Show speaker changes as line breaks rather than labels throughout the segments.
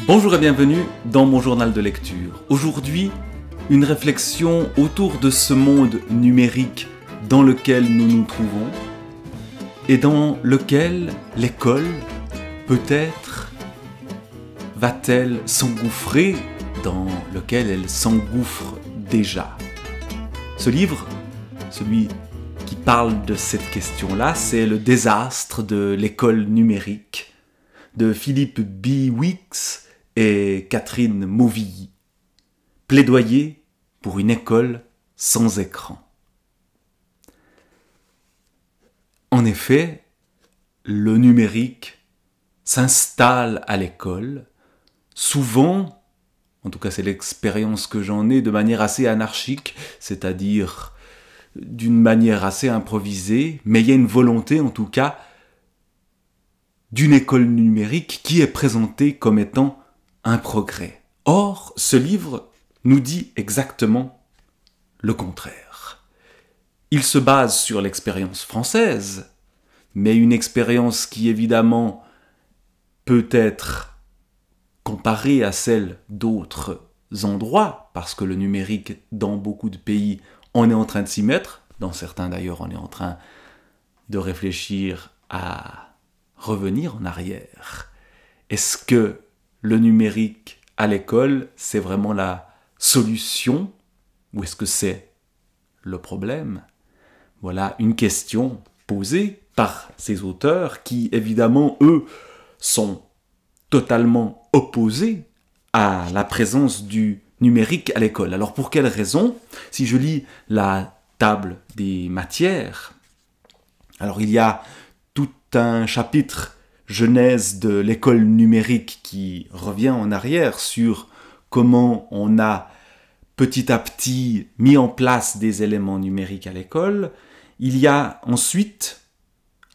Bonjour et bienvenue dans mon journal de lecture. Aujourd'hui, une réflexion autour de ce monde numérique dans lequel nous nous trouvons et dans lequel l'école, peut-être, va-t-elle s'engouffrer, dans lequel elle s'engouffre déjà. Ce livre, celui qui parle de cette question-là, c'est Le désastre de l'école numérique de Philippe Biwix et Catherine Mauvilly. Plaidoyer pour une école sans écran. En effet, le numérique s'installe à l'école, souvent, en tout cas c'est l'expérience que j'en ai, de manière assez anarchique, c'est-à-dire d'une manière assez improvisée, mais il y a une volonté en tout cas d'une école numérique qui est présentée comme étant un progrès. Or, ce livre nous dit exactement le contraire. Il se base sur l'expérience française, mais une expérience qui évidemment peut être comparée à celle d'autres endroits, parce que le numérique dans beaucoup de pays, on est en train de s'y mettre, dans certains d'ailleurs on est en train de réfléchir à revenir en arrière. Est-ce que le numérique à l'école, c'est vraiment la solution ou est-ce que c'est le problème? Voilà une question posée par ces auteurs qui, évidemment, eux, sont totalement opposés à la présence du numérique à l'école. Alors pour quelle raison? Si je lis la table des matières, alors il y a tout un chapitre genèse de l'école numérique qui revient en arrière sur comment on a petit à petit mis en place des éléments numériques à l'école. Il y a ensuite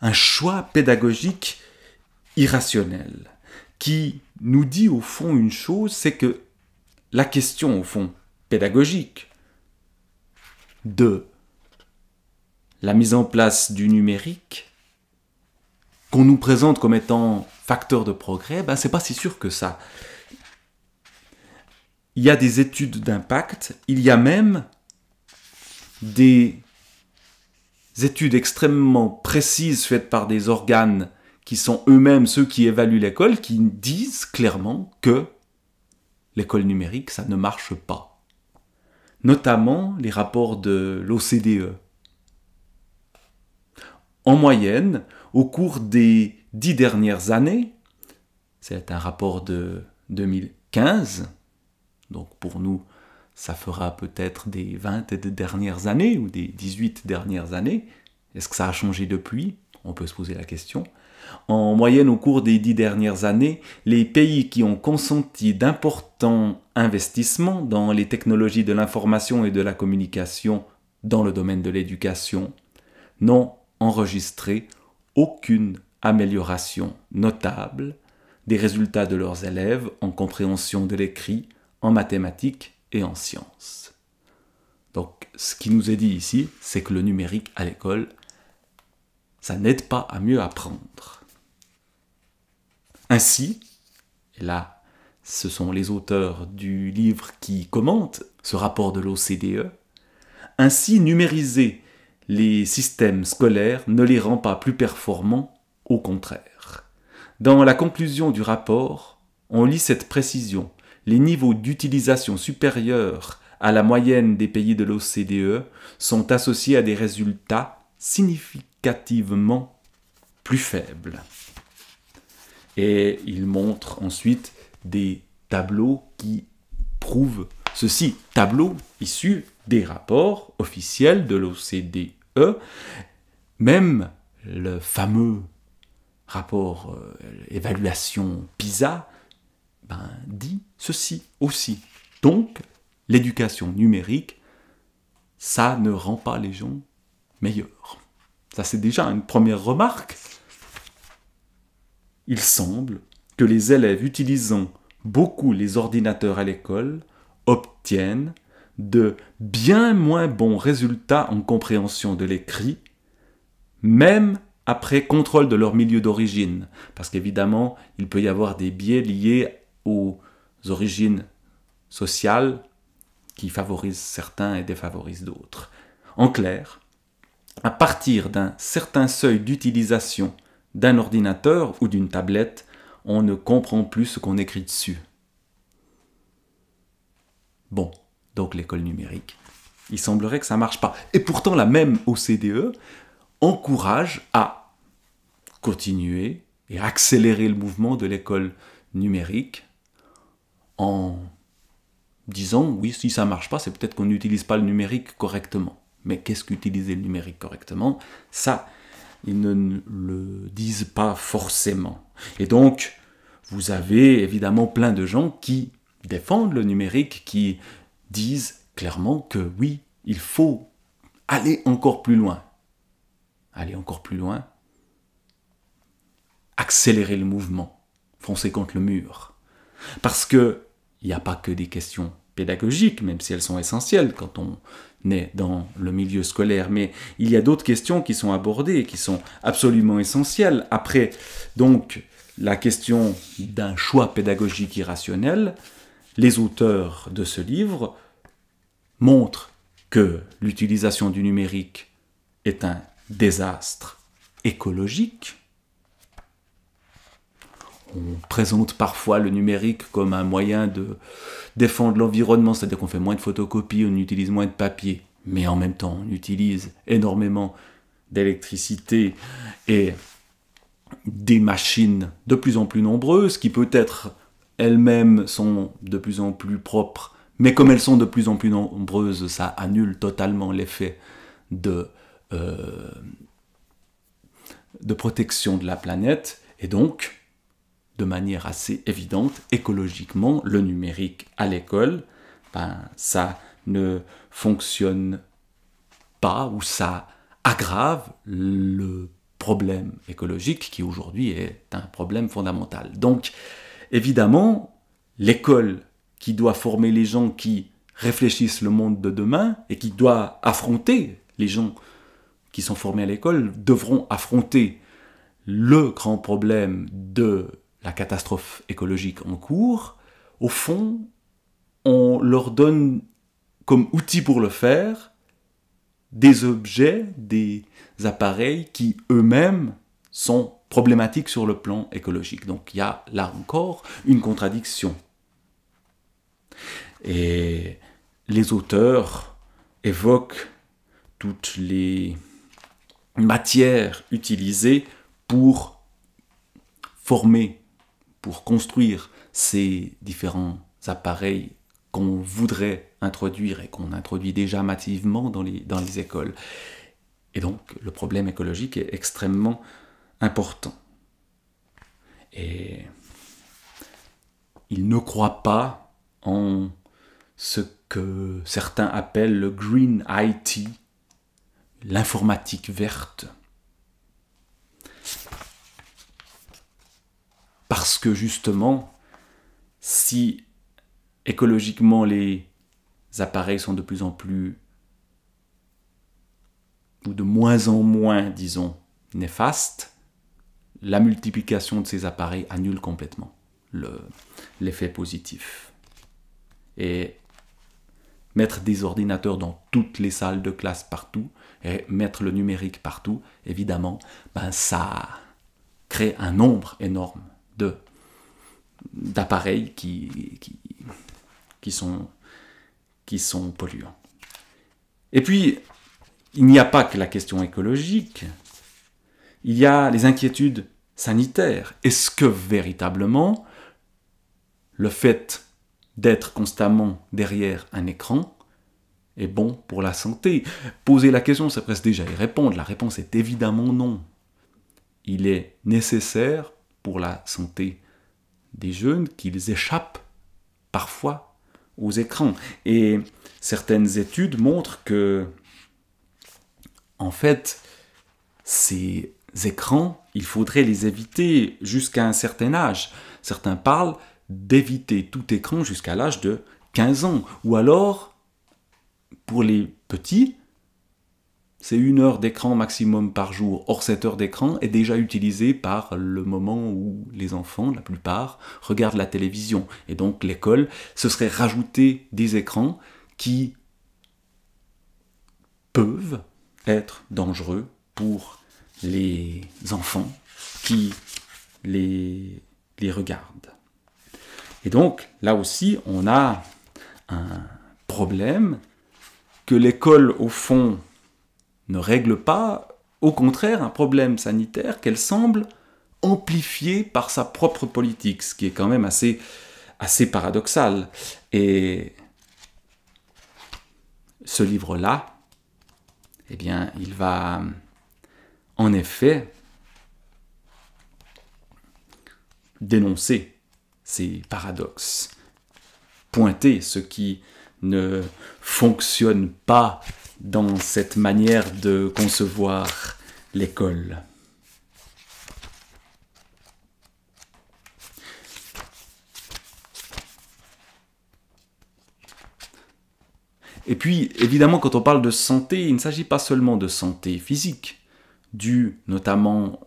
un choix pédagogique irrationnel qui nous dit au fond une chose, c'est que la question au fond pédagogique de la mise en place du numérique qu'on nous présente comme étant facteur de progrès, c'est pas si sûr que ça. Il y a des études d'impact, il y a même des études extrêmement précises faites par des organes qui sont eux-mêmes ceux qui évaluent l'école, qui disent clairement que l'école numérique, ça ne marche pas. Notamment les rapports de l'OCDE. En moyenne, au cours des 10 dernières années, c'est un rapport de 2015, donc pour nous, ça fera peut-être des 20 dernières années ou des 18 dernières années. Est-ce que ça a changé depuis? On peut se poser la question. En moyenne, au cours des 10 dernières années, les pays qui ont consenti d'importants investissements dans les technologies de l'information et de la communication dans le domaine de l'éducation n'ont enregistré aucune amélioration notable des résultats de leurs élèves en compréhension de l'écrit, en mathématiques et en sciences. Donc, ce qui nous est dit ici, c'est que le numérique à l'école, ça n'aide pas à mieux apprendre. Ainsi, et là, ce sont les auteurs du livre qui commentent ce rapport de l'OCDE, ainsi numériser les systèmes scolaires ne les rend pas plus performants, au contraire. Dans la conclusion du rapport, on lit cette précision. Les niveaux d'utilisation supérieurs à la moyenne des pays de l'OCDE sont associés à des résultats significativement plus faibles. Et il montre ensuite des tableaux qui prouvent ceci. Tableaux issus des rapports officiels de l'OCDE. Même le fameux rapport évaluation PISA dit ceci aussi. Donc, l'éducation numérique, ça ne rend pas les gens meilleurs. Ça, c'est déjà une première remarque. Il semble que les élèves utilisant beaucoup les ordinateurs à l'école obtiennent de bien moins bons résultats en compréhension de l'écrit, même après contrôle de leur milieu d'origine. Parce qu'évidemment, il peut y avoir des biais liés aux origines sociales qui favorisent certains et défavorisent d'autres. En clair, à partir d'un certain seuil d'utilisation d'un ordinateur ou d'une tablette, on ne comprend plus ce qu'on écrit dessus. Bon, donc l'école numérique, il semblerait que ça ne marche pas. Et pourtant, la même OCDE encourage à continuer et accélérer le mouvement de l'école numérique en disant, oui, si ça ne marche pas, c'est peut-être qu'on n'utilise pas le numérique correctement. Mais qu'est-ce qu'utiliser le numérique correctement? Ça, ils ne le disent pas forcément. Et donc, vous avez évidemment plein de gens qui défendent le numérique, qui disent clairement que oui, il faut aller encore plus loin. Aller encore plus loin, accélérer le mouvement, foncer contre le mur. Parce qu'il n'y a pas que des questions pédagogiques, même si elles sont essentielles quand on est dans le milieu scolaire, mais il y a d'autres questions qui sont abordées et qui sont absolument essentielles. Après, donc, la question d'un choix pédagogique irrationnel, les auteurs de ce livre montrent que l'utilisation du numérique est un désastre écologique. On présente parfois le numérique comme un moyen de défendre l'environnement, c'est-à-dire qu'on fait moins de photocopies, on utilise moins de papier, mais en même temps on utilise énormément d'électricité et des machines de plus en plus nombreuses, qui peut-être elles-mêmes sont de plus en plus propres, mais comme elles sont de plus en plus nombreuses, ça annule totalement l'effet de protection de la planète, et donc, de manière assez évidente, écologiquement, le numérique à l'école, ça ne fonctionne pas, ou ça aggrave le problème écologique qui aujourd'hui est un problème fondamental. Donc, évidemment, l'école qui doit former les gens qui réfléchissent le monde de demain et qui doit affronter les gens qui sont formés à l'école, devront affronter le grand problème de la catastrophe écologique en cours. Au fond, on leur donne comme outil pour le faire des objets, des appareils qui eux-mêmes sont problématiques sur le plan écologique. Donc il y a là encore une contradiction. Et les auteurs évoquent toutes les matières utilisées pour former, pour construire ces différents appareils qu'on voudrait introduire et qu'on introduit déjà massivement dans les écoles. Et donc, le problème écologique est extrêmement important. Et il ne croit pas en ce que certains appellent le Green IT, l'informatique verte. Parce que justement, si écologiquement les appareils sont de plus en plus, ou de moins en moins, disons, néfastes, la multiplication de ces appareils annule complètement l'effet positif. Et mettre des ordinateurs dans toutes les salles de classe partout, et mettre le numérique partout, évidemment, ça crée un nombre énorme d'appareils qui sont polluants. Et puis, il n'y a pas que la question écologique, il y a les inquiétudes sanitaires. Est-ce que véritablement, le fait d'être constamment derrière un écran est bon pour la santé? Poser la question, c'est presque déjà y répondre. La réponse est évidemment non. Il est nécessaire pour la santé des jeunes qu'ils échappent parfois aux écrans. Et certaines études montrent que, en fait, ces écrans, il faudrait les éviter jusqu'à un certain âge. Certains parlent d'éviter tout écran jusqu'à l'âge de 15 ans. Ou alors, pour les petits, c'est 1 heure d'écran maximum par jour. Or, cette heure d'écran est déjà utilisée par le moment où les enfants, la plupart, regardent la télévision. Et donc, l'école, ce serait rajouter des écrans qui peuvent être dangereux pour les enfants qui les regardent. Et donc, là aussi, on a un problème que l'école, au fond, ne règle pas, au contraire, un problème sanitaire qu'elle semble amplifier par sa propre politique, ce qui est quand même assez paradoxal. Et ce livre-là, eh bien, il va en effet dénoncer ces paradoxes, pointer ce qui ne fonctionne pas dans cette manière de concevoir l'école. Et puis, évidemment, quand on parle de santé, il ne s'agit pas seulement de santé physique, due notamment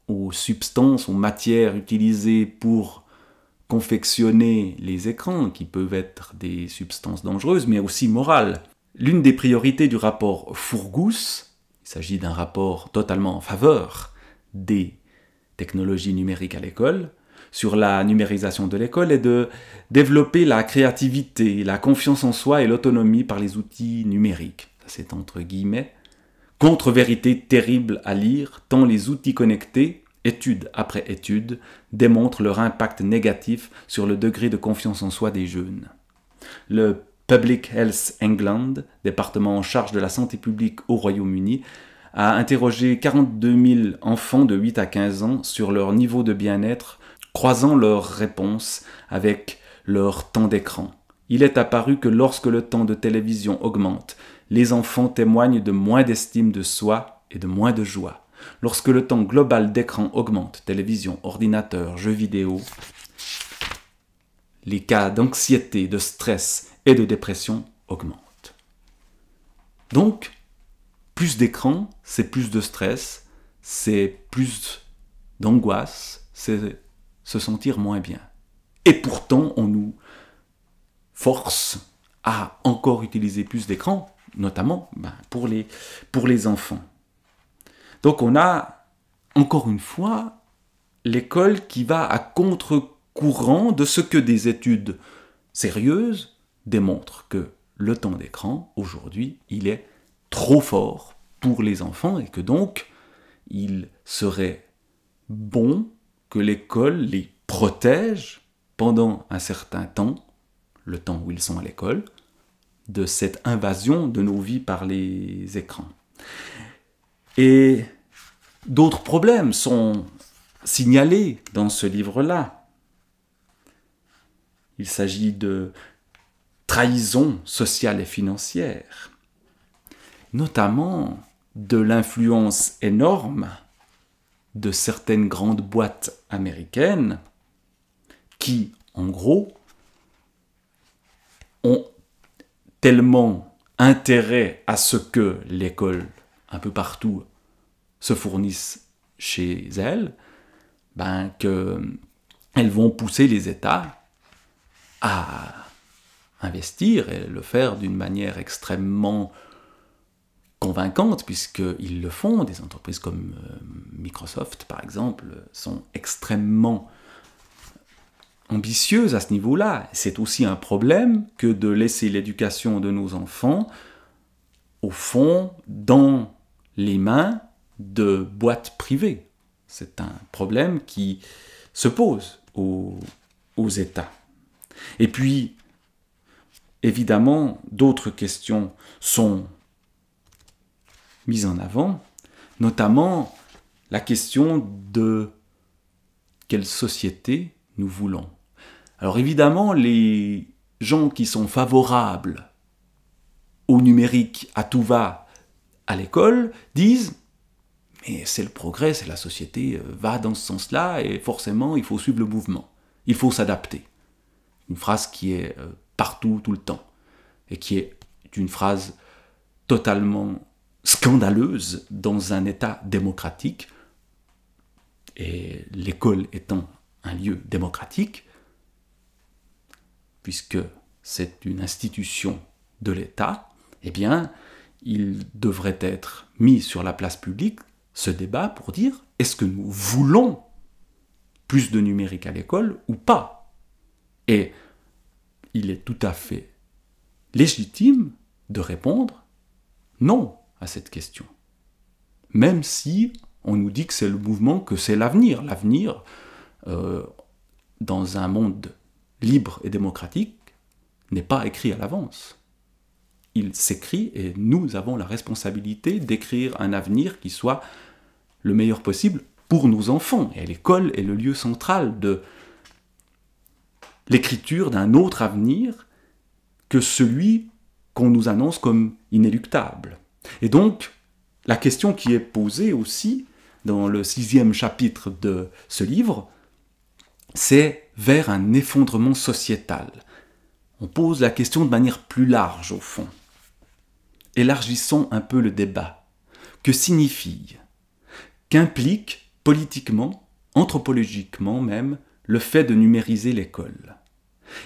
aux substances, aux matières utilisées pour confectionner les écrans, qui peuvent être des substances dangereuses, mais aussi morales. L'une des priorités du rapport Fourgousse, il s'agit d'un rapport totalement en faveur des technologies numériques à l'école, sur la numérisation de l'école, est de développer la créativité, la confiance en soi et l'autonomie par les outils numériques. C'est entre guillemets, contre-vérité terrible à lire, tant les outils connectés, étude après étude, démontrent leur impact négatif sur le degré de confiance en soi des jeunes. Le Public Health England, département en charge de la santé publique au Royaume-Uni, a interrogé 42 000 enfants de 8 à 15 ans sur leur niveau de bien-être, croisant leurs réponses avec leur temps d'écran. Il est apparu que lorsque le temps de télévision augmente, les enfants témoignent de moins d'estime de soi et de moins de joie. Lorsque le temps global d'écran augmente, télévision, ordinateur, jeux vidéo, les cas d'anxiété, de stress et de dépression augmentent. Donc, plus d'écran, c'est plus de stress, c'est plus d'angoisse, c'est se sentir moins bien. Et pourtant, on nous force à encore utiliser plus d'écran, notamment pour les enfants. Donc on a, encore une fois, l'école qui va à contre-courant de ce que des études sérieuses démontrent, que le temps d'écran, aujourd'hui, il est trop fort pour les enfants et que donc, il serait bon que l'école les protège pendant un certain temps, le temps où ils sont à l'école, de cette invasion de nos vies par les écrans. Et d'autres problèmes sont signalés dans ce livre-là. Il s'agit de trahison sociale et financière, notamment de l'influence énorme de certaines grandes boîtes américaines qui, en gros, ont tellement intérêt à ce que l'école, un peu partout, se fournisse chez elles, qu'elles vont pousser les États à investir et le faire d'une manière extrêmement convaincante, puisqu'ils le font. Des entreprises comme Microsoft, par exemple, sont extrêmement ambitieuses à ce niveau-là. C'est aussi un problème que de laisser l'éducation de nos enfants, au fond, dans les mains de boîtes privées. C'est un problème qui se pose aux États. Et puis, évidemment, d'autres questions sont mises en avant, notamment la question de quelle société nous voulons. Alors évidemment, les gens qui sont favorables au numérique à tout va à l'école disent « mais c'est le progrès, c'est la société va dans ce sens-là et forcément il faut suivre le mouvement, il faut s'adapter ». Une phrase qui est partout, tout le temps, et qui est une phrase totalement scandaleuse dans un État démocratique, et l'école étant un lieu démocratique, puisque c'est une institution de l'État, eh bien, il devrait être mis sur la place publique ce débat pour dire est-ce que nous voulons plus de numérique à l'école ou pas? Et il est tout à fait légitime de répondre non à cette question. Même si on nous dit que c'est le mouvement, que c'est l'avenir. L'avenir, dans un monde libre et démocratique, n'est pas écrit à l'avance. Il s'écrit et nous avons la responsabilité d'écrire un avenir qui soit le meilleur possible pour nos enfants. Et l'école est le lieu central de l'écriture d'un autre avenir que celui qu'on nous annonce comme inéluctable. Et donc, la question qui est posée aussi dans le 6e chapitre de ce livre, c'est vers un effondrement sociétal. On pose la question de manière plus large, au fond. Élargissons un peu le débat. Que signifie, qu'implique politiquement, anthropologiquement même, le fait de numériser l'école?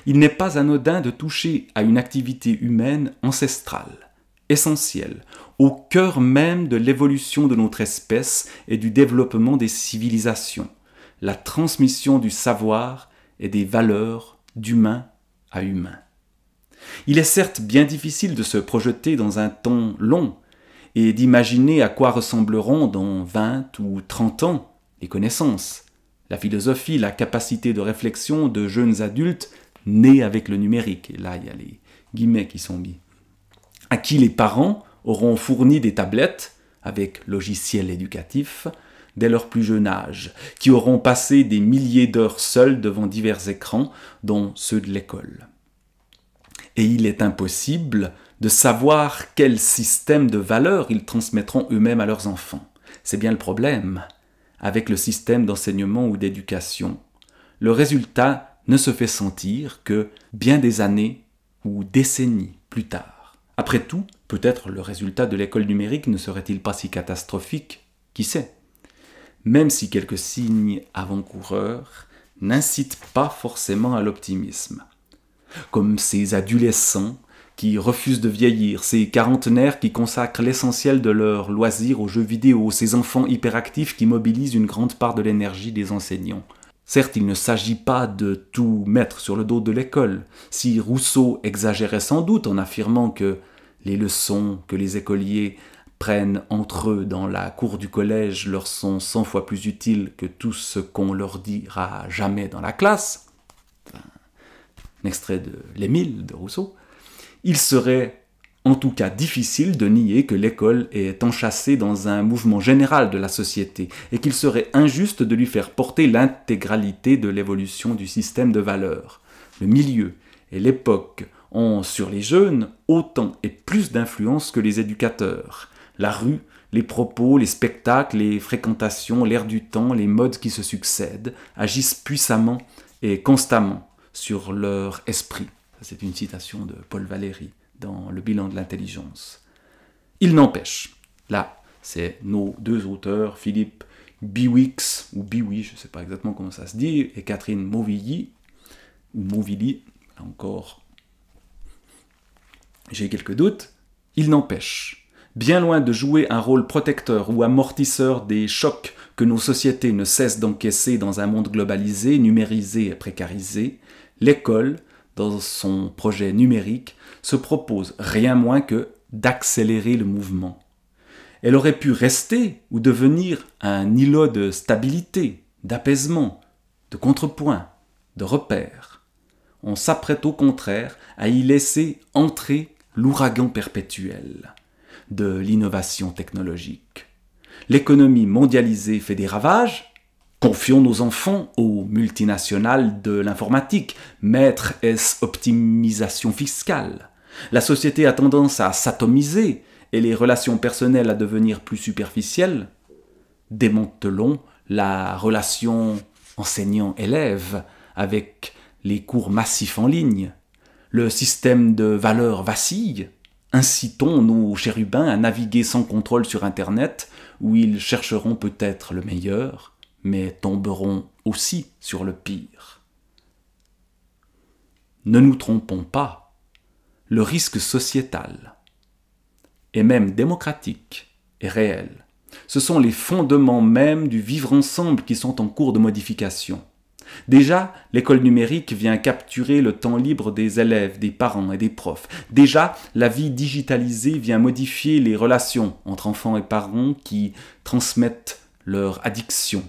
Il n'est pas anodin de toucher à une activité humaine ancestrale, essentielle, au cœur même de l'évolution de notre espèce et du développement des civilisations, la transmission du savoir et des valeurs d'humain à humain. Il est certes bien difficile de se projeter dans un temps long et d'imaginer à quoi ressembleront dans 20 ou 30 ans les connaissances, la philosophie, la capacité de réflexion de jeunes adultes nés avec le numérique. Et là, il y a les guillemets qui sont mis. À qui les parents auront fourni des tablettes avec logiciels éducatifs dès leur plus jeune âge, qui auront passé des milliers d'heures seuls devant divers écrans, dont ceux de l'école. Et il est impossible de savoir quel système de valeurs ils transmettront eux-mêmes à leurs enfants. C'est bien le problème avec le système d'enseignement ou d'éducation. Le résultat ne se fait sentir que bien des années ou décennies plus tard. Après tout, peut-être le résultat de l'école numérique ne serait-il pas si catastrophique, qui sait? Même si quelques signes avant-coureurs n'incitent pas forcément à l'optimisme. Comme ces adolescents qui refusent de vieillir, ces quarantenaires qui consacrent l'essentiel de leur loisir aux jeux vidéo, ces enfants hyperactifs qui mobilisent une grande part de l'énergie des enseignants. Certes, il ne s'agit pas de tout mettre sur le dos de l'école. Si Rousseau exagérait sans doute en affirmant que les leçons que les écoliers prennent entre eux dans la cour du collège leur sont 100 fois plus utiles que tout ce qu'on leur dira jamais dans la classe, un extrait de l'Émile de Rousseau, il serait en tout cas difficile de nier que l'école est enchâssée dans un mouvement général de la société et qu'il serait injuste de lui faire porter l'intégralité de l'évolution du système de valeurs. Le milieu et l'époque ont sur les jeunes autant et plus d'influence que les éducateurs. La rue, les propos, les spectacles, les fréquentations, l'air du temps, les modes qui se succèdent agissent puissamment et constamment sur leur esprit. C'est une citation de Paul Valéry dans Le bilan de l'intelligence. Il n'empêche, là, c'est nos deux auteurs, Philippe Biwix, ou Biwi, je ne sais pas exactement comment ça se dit, et Catherine Mauvilly, ou Mauvilly, là encore, j'ai quelques doutes. Il n'empêche, bien loin de jouer un rôle protecteur ou amortisseur des chocs que nos sociétés ne cessent d'encaisser dans un monde globalisé, numérisé et précarisé, l'école, dans son projet numérique, se propose rien moins que d'accélérer le mouvement. Elle aurait pu rester ou devenir un îlot de stabilité, d'apaisement, de contrepoint, de repère. On s'apprête au contraire à y laisser entrer l'ouragan perpétuel de l'innovation technologique. L'économie mondialisée fait des ravages. Confions nos enfants aux multinationales de l'informatique. Maître est-ce optimisation fiscale? La société a tendance à s'atomiser et les relations personnelles à devenir plus superficielles. Démantelons la relation enseignant-élève avec les cours massifs en ligne. Le système de valeurs vacille. incitons nos chérubins à naviguer sans contrôle sur Internet, où ils chercheront peut-être le meilleur, mais tomberont aussi sur le pire. Ne nous trompons pas, le risque sociétal, et même démocratique, est réel. Ce sont les fondements mêmes du vivre ensemble qui sont en cours de modification. Déjà, l'école numérique vient capturer le temps libre des élèves, des parents et des profs. Déjà, la vie digitalisée vient modifier les relations entre enfants et parents qui transmettent leur addiction.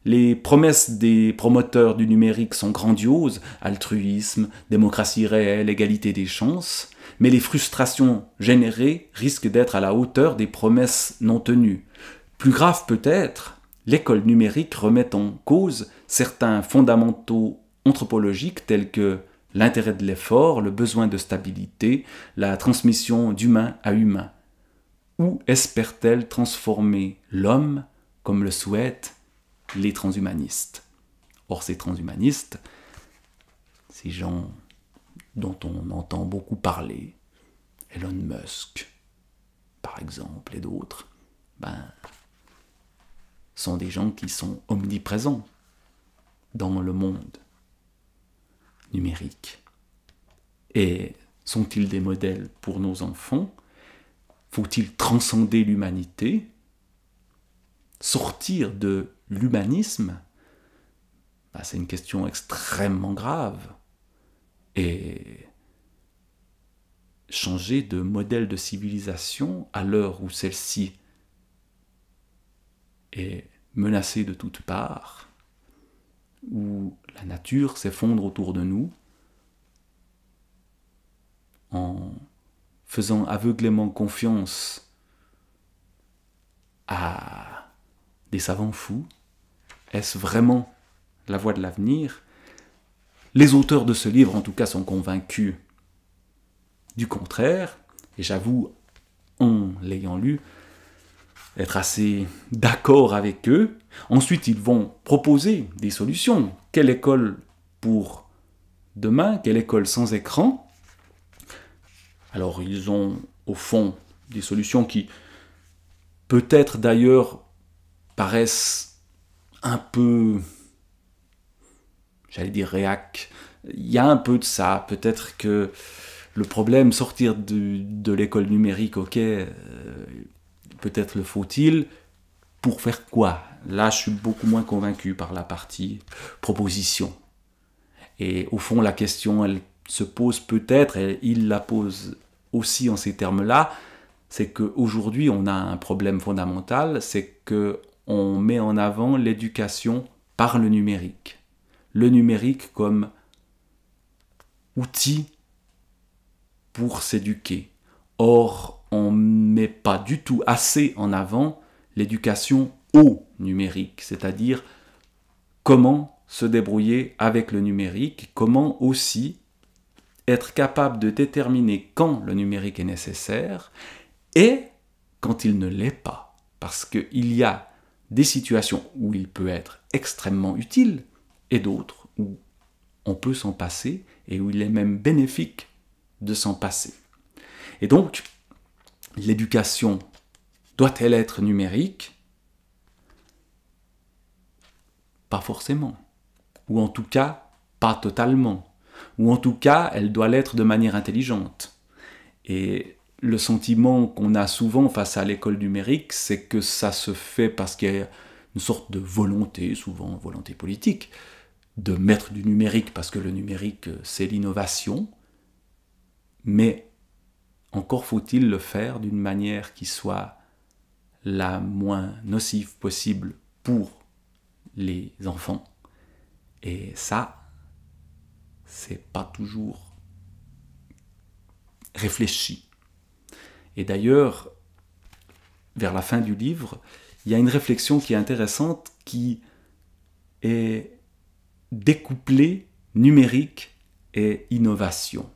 Les promesses des promoteurs du numérique sont grandioses, altruisme, démocratie réelle, égalité des chances, mais les frustrations générées risquent d'être à la hauteur des promesses non tenues. Plus grave peut-être, l'école numérique remet en cause certains fondamentaux anthropologiques tels que l'intérêt de l'effort, le besoin de stabilité, la transmission d'humain à humain. Où espère-t-elle transformer l'homme comme le souhaitent les transhumanistes? Or, ces transhumanistes, ces gens dont on entend beaucoup parler, Elon Musk, par exemple, et d'autres, sont des gens qui sont omniprésents dans le monde numérique. Et sont-ils des modèles pour nos enfants? Faut-il transcender l'humanité? Sortir de l'humanisme? C'est une question extrêmement grave. Et changer de modèle de civilisation à l'heure où celle-ci est menacée de toutes parts, où la nature s'effondre autour de nous, en faisant aveuglément confiance à des savants fous, est-ce vraiment la voie de l'avenir? Les auteurs de ce livre, en tout cas, sont convaincus du contraire, et j'avoue, en l'ayant lu, être assez d'accord avec eux. Ensuite, ils vont proposer des solutions. Quelle école pour demain? Quelle école sans écran? Alors, ils ont, au fond, des solutions qui, peut-être d'ailleurs, paraissent un peu, j'allais dire réac. Il y a un peu de ça. Peut-être que le problème, sortir de l'école numérique, ok, peut-être le faut-il, pour faire quoi? Là, je suis beaucoup moins convaincu par la partie proposition. Et au fond, la question, elle se pose peut-être, et il la pose aussi en ces termes-là, c'est qu'aujourd'hui, on a un problème fondamental, c'est qu'on met en avant l'éducation par le numérique. Le numérique comme outil pour s'éduquer. Or, on ne met pas du tout assez en avant l'éducation au numérique, c'est-à-dire comment se débrouiller avec le numérique, comment aussi être capable de déterminer quand le numérique est nécessaire et quand il ne l'est pas. Parce qu'il y a des situations où il peut être extrêmement utile et d'autres où on peut s'en passer et où il est même bénéfique de s'en passer. Et donc, l'éducation doit-elle être numérique? Pas forcément. Ou en tout cas, pas totalement. Ou en tout cas, elle doit l'être de manière intelligente. Et le sentiment qu'on a souvent face à l'école numérique, c'est que ça se fait parce qu'il y a une sorte de volonté, souvent volonté politique, de mettre du numérique parce que le numérique, c'est l'innovation. Mais encore faut-il le faire d'une manière qui soit la moins nocive possible pour les enfants. Et ça, c'est pas toujours réfléchi. Et d'ailleurs, vers la fin du livre, il y a une réflexion qui est intéressante, qui est découplée numérique et innovation.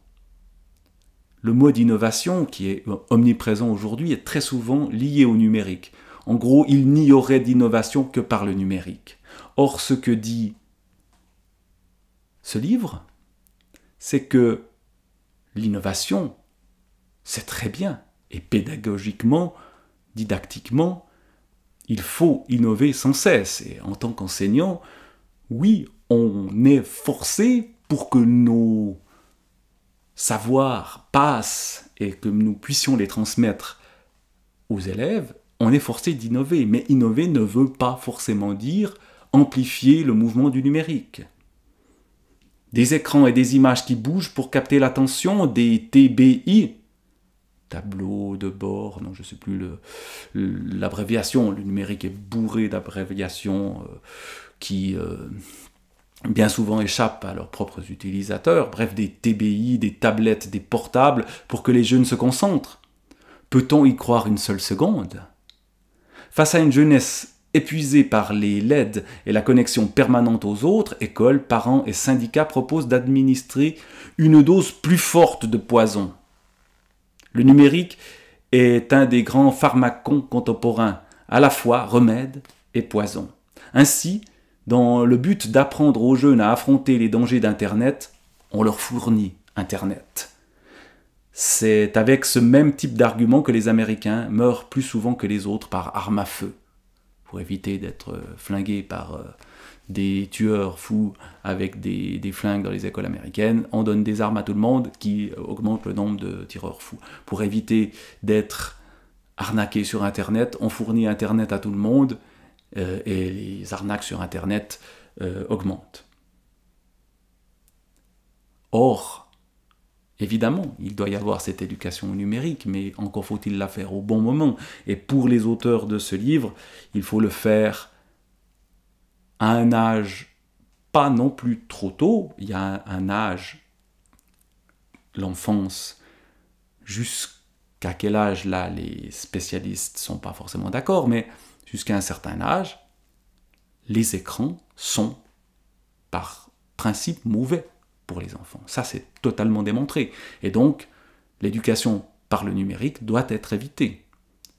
Le mot d'innovation, qui est omniprésent aujourd'hui, est très souvent lié au numérique. En gros, il n'y aurait d'innovation que par le numérique. Or, ce que dit ce livre, c'est que l'innovation, c'est très bien. Et pédagogiquement, didactiquement, il faut innover sans cesse. Et en tant qu'enseignant, oui, on est forcé pour que nos savoirs passent et que nous puissions les transmettre aux élèves, on est forcé d'innover. Mais innover ne veut pas forcément dire amplifier le mouvement du numérique. Des écrans et des images qui bougent pour capter l'attention, des TBI, tableau de bord, non je ne sais plus l'abréviation, le numérique est bourré d'abréviations qui bien souvent échappent à leurs propres utilisateurs, bref des TBI, des tablettes, des portables, pour que les jeunes se concentrent. Peut-on y croire une seule seconde ? Face à une jeunesse épuisée par les LED et la connexion permanente aux autres, écoles, parents et syndicats proposent d'administrer une dose plus forte de poison. Le numérique est un des grands pharmacons contemporains, à la fois remède et poison. Ainsi, dans le but d'apprendre aux jeunes à affronter les dangers d'Internet, on leur fournit Internet. C'est avec ce même type d'argument que les Américains meurent plus souvent que les autres par arme à feu, pour éviter d'être flingués par des tueurs fous avec des flingues dans les écoles américaines. On donne des armes à tout le monde qui augmente le nombre de tireurs fous. Pour éviter d'être arnaqué sur Internet, on fournit Internet à tout le monde et les arnaques sur Internet augmentent. Or, évidemment, il doit y avoir cette éducation numérique, mais encore faut-il la faire au bon moment. Et pour les auteurs de ce livre, il faut le faire à un âge pas non plus trop tôt. Il y a un âge, l'enfance, jusqu'à quel âge là les spécialistes ne sont pas forcément d'accord, mais jusqu'à un certain âge, les écrans sont par principe mauvais pour les enfants. Ça, c'est totalement démontré. Et donc, l'éducation par le numérique doit être évitée.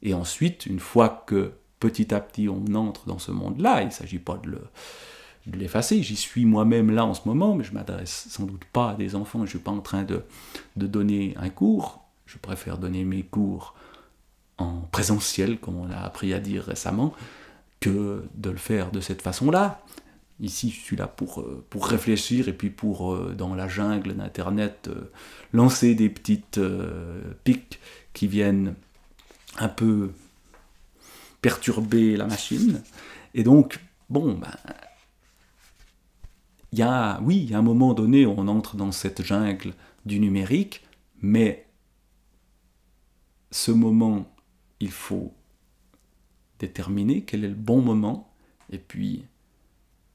Et ensuite, une fois que petit à petit on entre dans ce monde-là, il ne s'agit pas de l'effacer. J'y suis moi-même là en ce moment, mais je ne m'adresse sans doute pas à des enfants. Je ne suis pas en train de donner un cours. Je préfère donner mes cours en présentiel, comme on a appris à dire récemment, que de le faire de cette façon-là. Ici, je suis là pour réfléchir et puis pour, dans la jungle d'Internet, lancer des petites piques qui viennent un peu perturber la machine. Et donc, bon, il y a un moment donné où on entre dans cette jungle du numérique, mais ce moment, il faut déterminer quel est le bon moment, et puis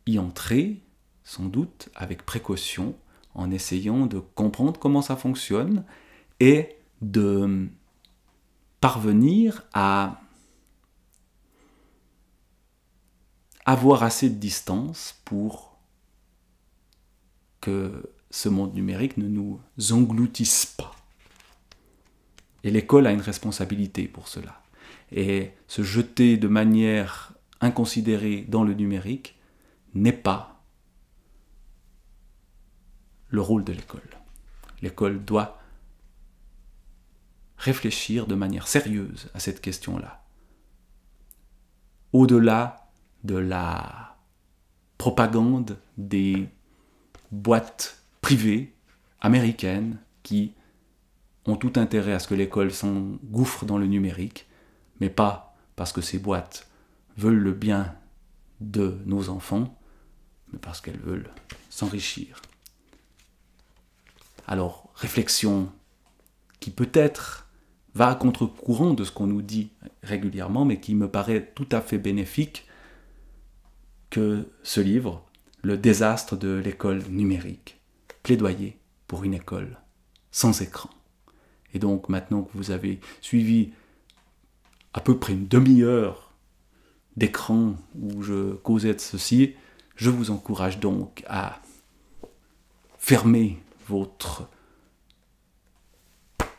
y entrer, sans doute, avec précaution, en essayant de comprendre comment ça fonctionne, et de parvenir à avoir assez de distance pour que ce monde numérique ne nous engloutisse pas. Et l'école a une responsabilité pour cela. Et se jeter de manière inconsidérée dans le numérique n'est pas le rôle de l'école. L'école doit réfléchir de manière sérieuse à cette question-là. Au-delà de la propagande des boîtes privées américaines qui ont tout intérêt à ce que l'école s'engouffre dans le numérique, mais pas parce que ces boîtes veulent le bien de nos enfants, mais parce qu'elles veulent s'enrichir. Alors, réflexion qui peut-être va à contre-courant de ce qu'on nous dit régulièrement, mais qui me paraît tout à fait bénéfique, que ce livre, Le désastre de l'école numérique, plaidoyer pour une école sans écran. Et donc, maintenant que vous avez suivi à peu près une demi-heure d'écran où je causais de ceci, je vous encourage donc à fermer votre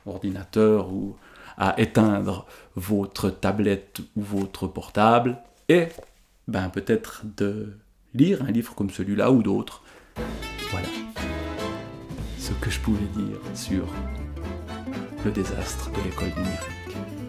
ordinateur ou à éteindre votre tablette ou votre portable et peut-être de lire un livre comme celui-là ou d'autres. Voilà ce que je pouvais dire sur le désastre de l'école numérique.